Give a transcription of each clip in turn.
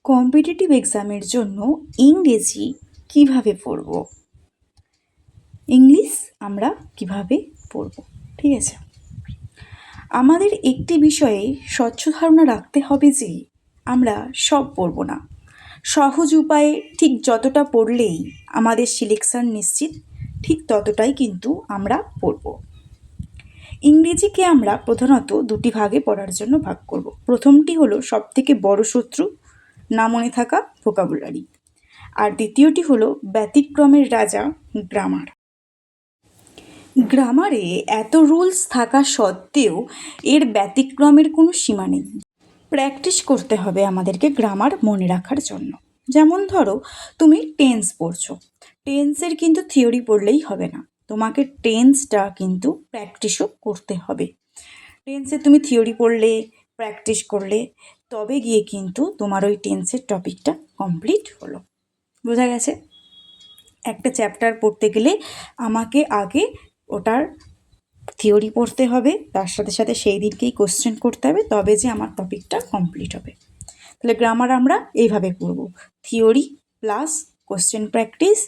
Competitive এক্সামের জন্য ইংরেজি কিভাবে পড়ব, ইংলিশ আমরা কিভাবে পড়ব। ঠিক আছে, আমাদের একটি বিষয়ে স্বচ্ছ ধারণা রাখতে হবে যে আমরা সব পড়ব না। সহজ উপায়ে ঠিক যতটা পড়লেই আমাদের সিলেকশন নিশ্চিত, ঠিক ততটাই কিন্তু আমরা পড়ব। ইংরেজিকে আমরা প্রধানত দুটি ভাগে পড়ার জন্য ভাগ করব। প্রথমটি হলো সবথেকে বড় শত্রু, না মনে থাকা ভোকাবুলারি, আর দ্বিতীয়টি হলো ব্যতিক্রমের রাজা, গ্রামার। গ্রামারে এত রুলস থাকা সত্ত্বেও এর ব্যতিক্রমের কোনো সীমা নেই। প্র্যাকটিস করতে হবে আমাদেরকে গ্রামার মনে রাখার জন্য। যেমন ধরো তুমি টেন্স পড়ছো, টেন্সের কিন্তু থিওরি পড়লেই হবে না, তোমাকে টেন্সটা কিন্তু প্র্যাকটিসও করতে হবে। টেন্সে তুমি থিওরি পড়লে, প্র্যাকটিস করলে, তবে গিয়ে কিন্তু তোমার ওই টেন্সের টপিকটা কমপ্লিট হলো। বোঝা গেছে? একটা চ্যাপ্টার পড়তে গেলে আমাকে আগে ওটার থিওরি পড়তে হবে, তার সাথে সাথে সেই দিনকেই কোশ্চেন করতে হবে, তবে যে আমার টপিকটা কমপ্লিট হবে। তাহলে গ্রামার আমরা এইভাবে পড়ব, থিওরি প্লাস কোশ্চেন প্র্যাকটিস,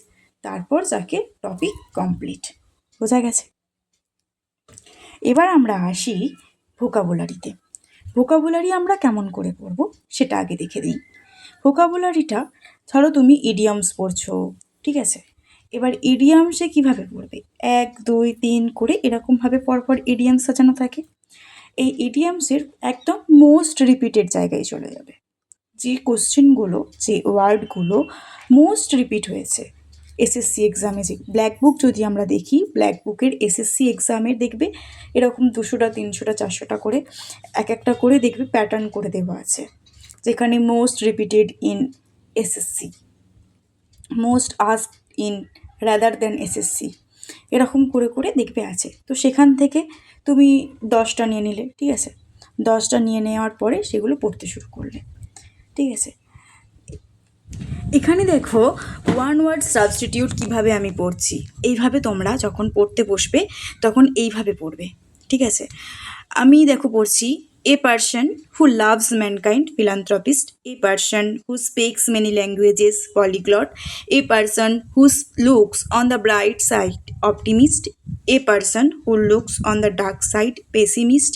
তারপর যাকে টপিক কমপ্লিট। বোঝা গেছে? এবার আমরা আসি ভোকাবুলারিতে। ভোকাবুলারি আমরা কেমন করে পড়ব সেটা আগে দেখে দিই। ভোকাবুলারিটা ধরো তুমি ইডিয়মস পড়ছো, ঠিক আছে, এবার ইডিয়ামসে কিভাবে পড়বে, 1 2 3 করে এরকমভাবে পরপর ইডিয়ামস সাজানো থাকে। এই ইডিয়ামসের একদম মোস্ট রিপিটেড জায়গায় চলে যাবে, যে কোশ্চেনগুলো, যে ওয়ার্ডগুলো মোস্ট রিপিট হয়েছে। এসএসসি এক্সামে যে ব্ল্যাক বুক যদি আমরা দেখি, ব্ল্যাক বুকের এসএসসি এক্সামের দেখবে এরকম 200টা 300টা 400টা করে এক একটা করে দেখবে প্যাটার্ন করে দেওয়া আছে, যেখানে most repeated in SSC, most asked in rather than SSC, এরকম করে করে দেখবে আছে। তো সেখান থেকে তুমি 10টা নিয়ে নিলে, ঠিক আছে, 10টা নিয়ে নেওয়ার পরে সেগুলো পড়তে শুরু করলে, ঠিক আছে। এখানে দেখো ওয়ান ওয়ার্ড সাবস্টিটিউট কীভাবে আমি পড়ছি। এইভাবে তোমরা যখন পড়তে বসবে তখন এইভাবে পড়বে, ঠিক আছে। আমি দেখো পড়ছি, a person who loves mankind, philanthropist; a person who speaks many languages, polyglot; a person who looks on the bright side, optimist; a person who looks on the dark side, pessimist;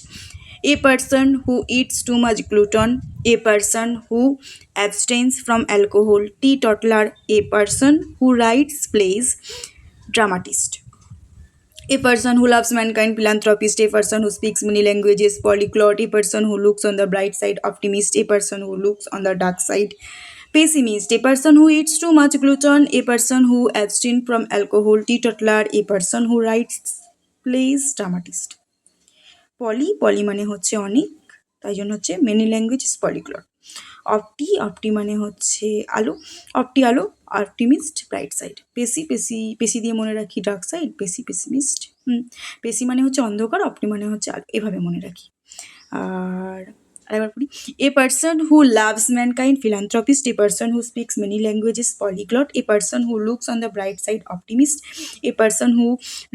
a person who eats too much gluten; a person who abstains from alcohol, teetotaler; a person who writes plays, dramatist; a person who loves mankind, philanthropist; a person who speaks many languages, polyglot; a person who looks on the bright side, optimist; a person who looks on the dark side, pessimist; a person who eats too much gluten; a person who abstains from alcohol, teetotaler; a person who writes plays, dramatist. পলি মানে হচ্ছে অনেক, তাই জন্য হচ্ছে many language polyglot. অপটি মানে হচ্ছে আলো, আলো, অপটিমিস্ট ব্রাইট সাইড। পেসি দিয়ে মনে রাখি ডার্ক সাইড, পেসিমিস্ট। পেসি মানে হচ্ছে অন্ধকার, অপটি মানে হচ্ছে আলো, এভাবে মনে রাখি। আর আরেকবার পড়ি, a person who loves mankind, philanthropist; a person who speaks many languages, polyglot; a person who looks on the bright side, optimist; a person who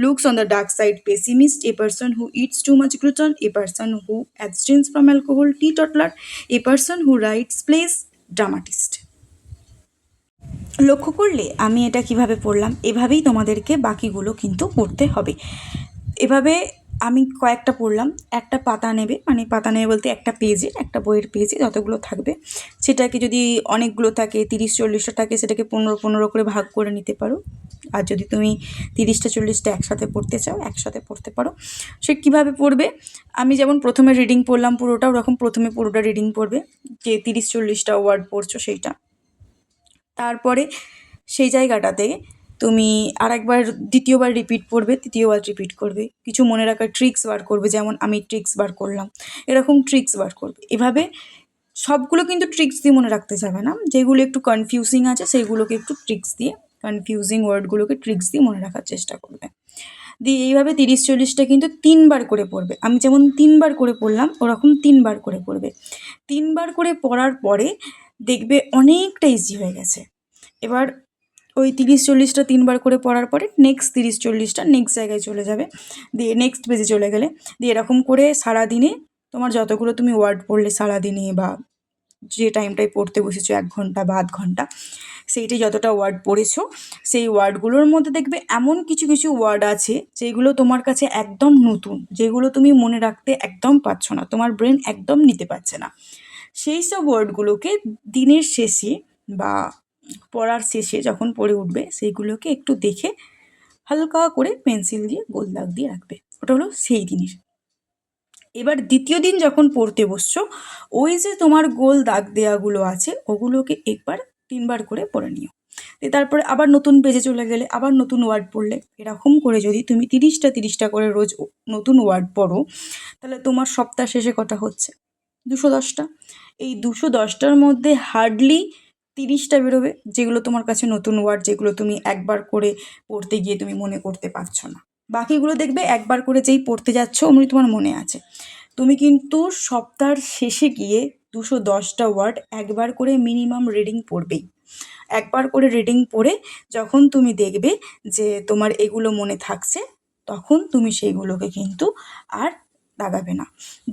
looks on the dark side, pessimist; a person who eats too much gluten; a person who abstains from alcohol, teetotaler; a person who writes plays, dramatist. লক্ষ্য করলে আমি এটা কিভাবে পড়লাম, এভাবেই তোমাদেরকে বাকিগুলো কিন্তু পড়তে হবে। এভাবে আমি কয়েকটা পড়লাম, একটা পাতা নেবে, মানে পাতা নেবে বলতে একটা পেজে, একটা বইয়ের পেজে যতগুলো থাকবে সেটাকে যদি অনেকগুলো থাকে, 30-40টা থাকে, সেটাকে 15-15 করে ভাগ করে নিতে পারো। আর যদি তুমি 30টা-40টা একসাথে পড়তে চাও, একসাথে পড়তে পারো। সে কীভাবে পড়বে, আমি যেমন প্রথমে রিডিং পড়লাম পুরোটা, ওরকম প্রথমে পুরোটা রিডিং পড়বে, যে 30-40টা ওয়ার্ড পড়ছো সেইটা। তারপরে সেই জায়গাটাতে তুমি আরেকবার দ্বিতীয়বার রিপিট পড়বে, তৃতীয়বার রিপিট করবে, কিছু মনে রাখার ট্রিক্স বার করবে, যেমন আমি ট্রিক্স বার করলাম, এরকম ট্রিক্স বার করবে। এভাবে সবগুলো কিন্তু ট্রিক্স দিয়ে মনে রাখতে যাবে না, যেগুলো একটু কনফিউজিং আছে সেইগুলোকে একটু ট্রিক্স দিয়ে, কনফিউজিং ওয়ার্ডগুলোকে ট্রিক্স দিয়ে মনে রাখার চেষ্টা করবে। দিয়ে এইভাবে 30-40টা কিন্তু 3বার করে পড়বে। আমি যেমন 3বার করে পড়লাম, ওরকম 3বার করে পড়বে। 3বার করে পড়ার পরে দেখবে অনেকটা ইজি হয়ে গেছে। এবার ওই 30-40টা 3বার করে পড়ার পরে নেক্সট 30-40টা নেক্সট জায়গায় চলে যাবে, দিয়ে নেক্সট পেজে চলে গেলে, দিয়ে এরকম করে সারাদিনে তোমার যতগুলো তুমি ওয়ার্ড পড়লে সারাদিনে বা যে টাইমটায় পড়তে বসেছো 1 ঘন্টা বা আধ ঘন্টা, সেইটাই যতটা ওয়ার্ড পড়েছো, সেই ওয়ার্ডগুলোর মধ্যে দেখবে এমন কিছু কিছু ওয়ার্ড আছে যেগুলো তোমার কাছে একদম নতুন, যেগুলো তুমি মনে রাখতে একদম পারছো না, তোমার ব্রেন একদম নিতে পারছে না। সেই সব ওয়ার্ডগুলোকে দিনের শেষে বা পড়ার শেষে যখন পড়ে উঠবে, সেইগুলোকে একটু দেখে হালকা করে পেন্সিল দিয়ে গোল দাগ দিয়ে রাখবে। ওটা হলো সেই জিনিস। এবার দ্বিতীয় দিন যখন পড়তে বসছো, ওই যে তোমার গোল দাগ দেওয়াগুলো আছে ওগুলোকে একবার 3বার করে পড়ে নিও। তারপরে আবার নতুন পেজে চলে গেলে আবার নতুন ওয়ার্ড পড়লে, এরকম করে যদি তুমি 30টা করে রোজ নতুন ওয়ার্ড পড়ো, তাহলে তোমার সপ্তাহ শেষে কটা হচ্ছে? 210টা। এই 210টার মধ্যে হার্ডলি 30টা বেরোবে যেগুলো তোমার কাছে নতুন ওয়ার্ড, যেগুলো তুমি একবার করে পড়তে গিয়ে তুমি মনে করতে পারছো না। বাকিগুলো দেখবে একবার করে যেই পড়তে যাচ্ছ অমনি তোমার মনে আছে। তুমি কিন্তু সপ্তাহের শেষে গিয়ে 210টা ওয়ার্ড একবার করে মিনিমাম রিডিং পড়বেই। একবার করে রিডিং পড়ে যখন তুমি দেখবে যে তোমার এগুলো মনে থাকছে, তখন তুমি সেইগুলোকে কিন্তু আর দাগাবে না।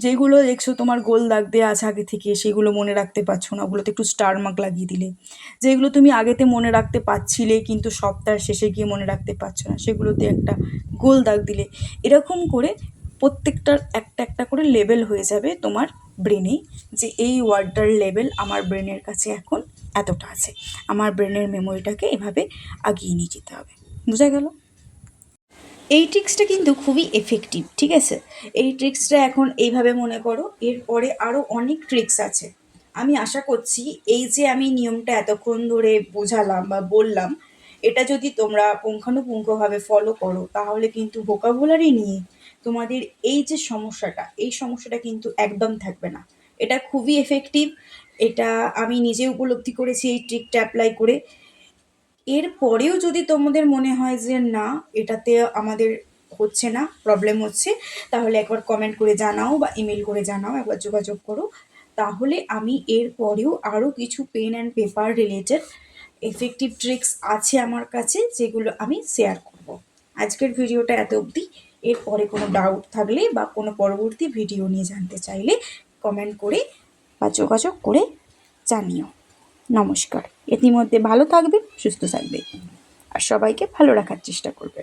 যেগুলো দেখছো তোমার গোল দাগ দেওয়া আছে আগে থেকে, সেগুলো মনে রাখতে পারছো না, ওগুলোতে একটু স্টার মার্ক লাগিয়ে দিলে। যেগুলো তুমি আগেতে মনে রাখতে পারছিলে কিন্তু সপ্তাহের শেষে গিয়ে মনে রাখতে পারছো না, সেগুলোতে একটা গোল দাগ দিলে। এরকম করে প্রত্যেকটার একটা একটা করে লেভেল হয়ে যাবে তোমার ব্রেনে, যে এই ওয়ার্ডটার লেভেল আমার ব্রেনের কাছে এখন এতটা আছে, আমার ব্রেনের মেমোরিটাকে এভাবে আগিয়ে নিয়ে যেতে হবে। বোঝা গেল? এই ট্রিক্সটা কিন্তু খুবই এফেক্টিভ, ঠিক আছে? এই ট্রিক্সটা এখন এইভাবে মনে করো, এরপরে আরও অনেক ট্রিক্স আছে। আমি আশা করছি এই যে আমি নিয়মটা এতক্ষণ ধরে বোঝালাম বা বললাম, এটা যদি তোমরা পুঙ্খানুপুঙ্খভাবে ফলো করো, তাহলে কিন্তু ভোকাবুলারি নিয়ে তোমাদের এই যে সমস্যাটা, এই সমস্যাটা কিন্তু একদম থাকবে না। এটা খুবই এফেক্টিভ। এটা আমি নিজে উপলব্ধি করেছি এই ট্রিকটা অ্যাপ্লাই করে। এরপরেও যদি তোমাদের মনে হয় যে না, এটাতে আমাদের হচ্ছে না, প্রবলেম হচ্ছে, তাহলে একবার কমেন্ট করে জানাও বা ইমেল করে জানাও, একবার যোগাযোগ করো। তাহলে আমি এরপরেও আরও কিছু pen and paper related effective tricks আছে আমার কাছে, যেগুলো আমি শেয়ার করব। আজকের ভিডিওটা এত অবধি। এরপরে কোনো ডাউট থাকলে বা কোনো পরবর্তী ভিডিও নিয়ে জানতে চাইলে কমেন্ট করে বা যোগাযোগ করে জানিও। নমস্কার। ইতিমধ্যে ভালো থাকবে, সুস্থ থাকবে আর সবাইকে ভালো রাখার চেষ্টা করবে।